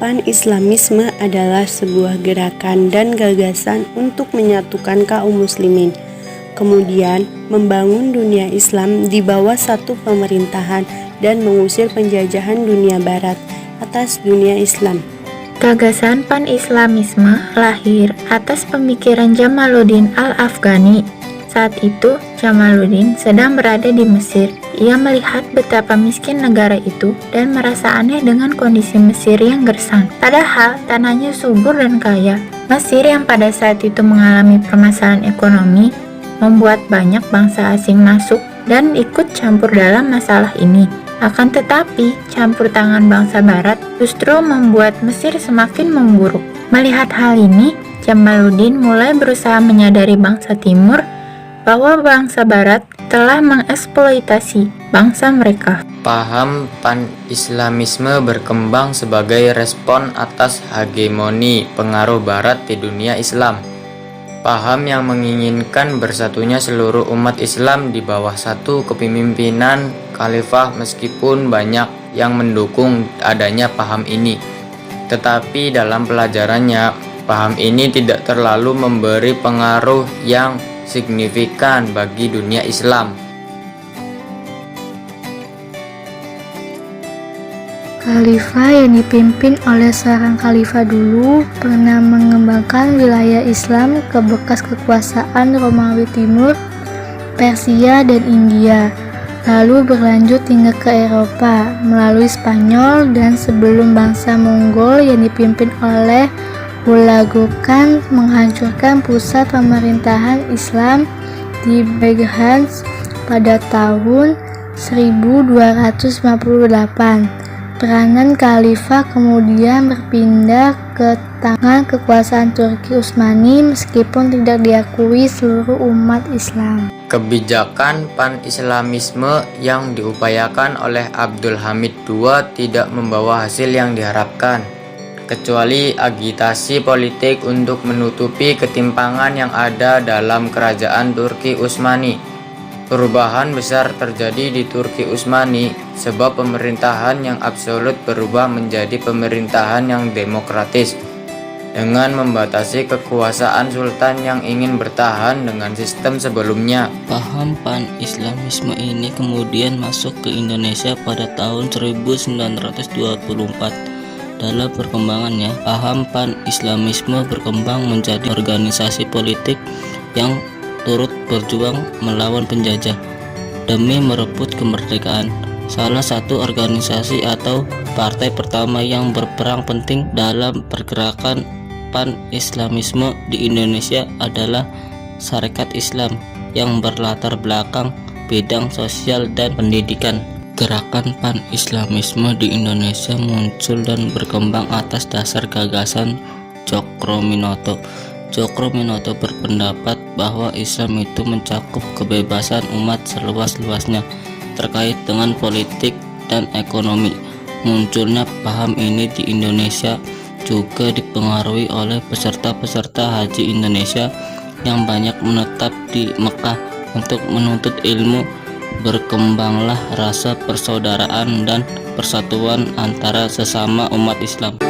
Pan-Islamisme adalah sebuah gerakan dan gagasan untuk menyatukan kaum muslimin, kemudian membangun dunia Islam di bawah satu pemerintahan dan mengusir penjajahan dunia barat atas dunia Islam. Gagasan Pan-Islamisme lahir atas pemikiran Jamaluddin Al-Afghani. Saat itu, Jamaluddin sedang berada di Mesir. Ia melihat betapa miskin negara itu dan merasa aneh dengan kondisi Mesir yang gersang. Padahal tanahnya subur dan kaya. Mesir yang pada saat itu mengalami permasalahan ekonomi membuat banyak bangsa asing masuk dan ikut campur dalam masalah ini. Akan tetapi, campur tangan bangsa barat justru membuat Mesir semakin memburuk. Melihat hal ini, Jamaluddin mulai berusaha menyadari bangsa timur bahwa bangsa barat telah mengeksploitasi bangsa mereka. Paham Pan-Islamisme berkembang sebagai respon atas hegemoni pengaruh barat di dunia Islam. Paham yang menginginkan bersatunya seluruh umat Islam di bawah satu kepemimpinan khalifah, meskipun banyak yang mendukung adanya paham ini. Tetapi dalam pelajarannya, paham ini tidak terlalu memberi pengaruh yang signifikan bagi dunia Islam. Khalifah yang dipimpin oleh seorang khalifah dulu pernah mengembangkan wilayah Islam ke bekas kekuasaan Romawi Timur, Persia, dan India, lalu berlanjut hingga ke Eropa melalui Spanyol, dan sebelum bangsa Mongol yang dipimpin oleh Hulagu Khan menghancurkan pusat pemerintahan Islam di Beghraj pada tahun 1258. Peranan khalifah kemudian berpindah ke tangan kekuasaan Turki Utsmani meskipun tidak diakui seluruh umat Islam. Kebijakan Pan-Islamisme yang diupayakan oleh Abdul Hamid II tidak membawa hasil yang diharapkan, kecuali agitasi politik untuk menutupi ketimpangan yang ada dalam kerajaan Turki Utsmani. Perubahan besar terjadi di Turki Utsmani sebab pemerintahan yang absolut berubah menjadi pemerintahan yang demokratis dengan membatasi kekuasaan sultan yang ingin bertahan dengan sistem sebelumnya. Paham Pan-Islamisme ini kemudian masuk ke Indonesia pada tahun 1924. Dalam perkembangannya, paham Pan-Islamisme berkembang menjadi organisasi politik yang turut berjuang melawan penjajah demi merebut kemerdekaan. Salah satu organisasi atau partai pertama yang berperan penting dalam pergerakan Pan-Islamisme di Indonesia adalah Sarekat Islam yang berlatar belakang bidang sosial dan pendidikan. Gerakan Pan-Islamisme di Indonesia muncul dan berkembang atas dasar gagasan Cokroaminoto. Cokroaminoto berpendapat bahwa Islam itu mencakup kebebasan umat seluas-luasnya terkait dengan politik dan ekonomi. Munculnya paham ini di Indonesia juga dipengaruhi oleh peserta-peserta haji Indonesia yang banyak menetap di Mekah untuk menuntut ilmu. Berkembanglah rasa persaudaraan dan persatuan antara sesama umat Islam.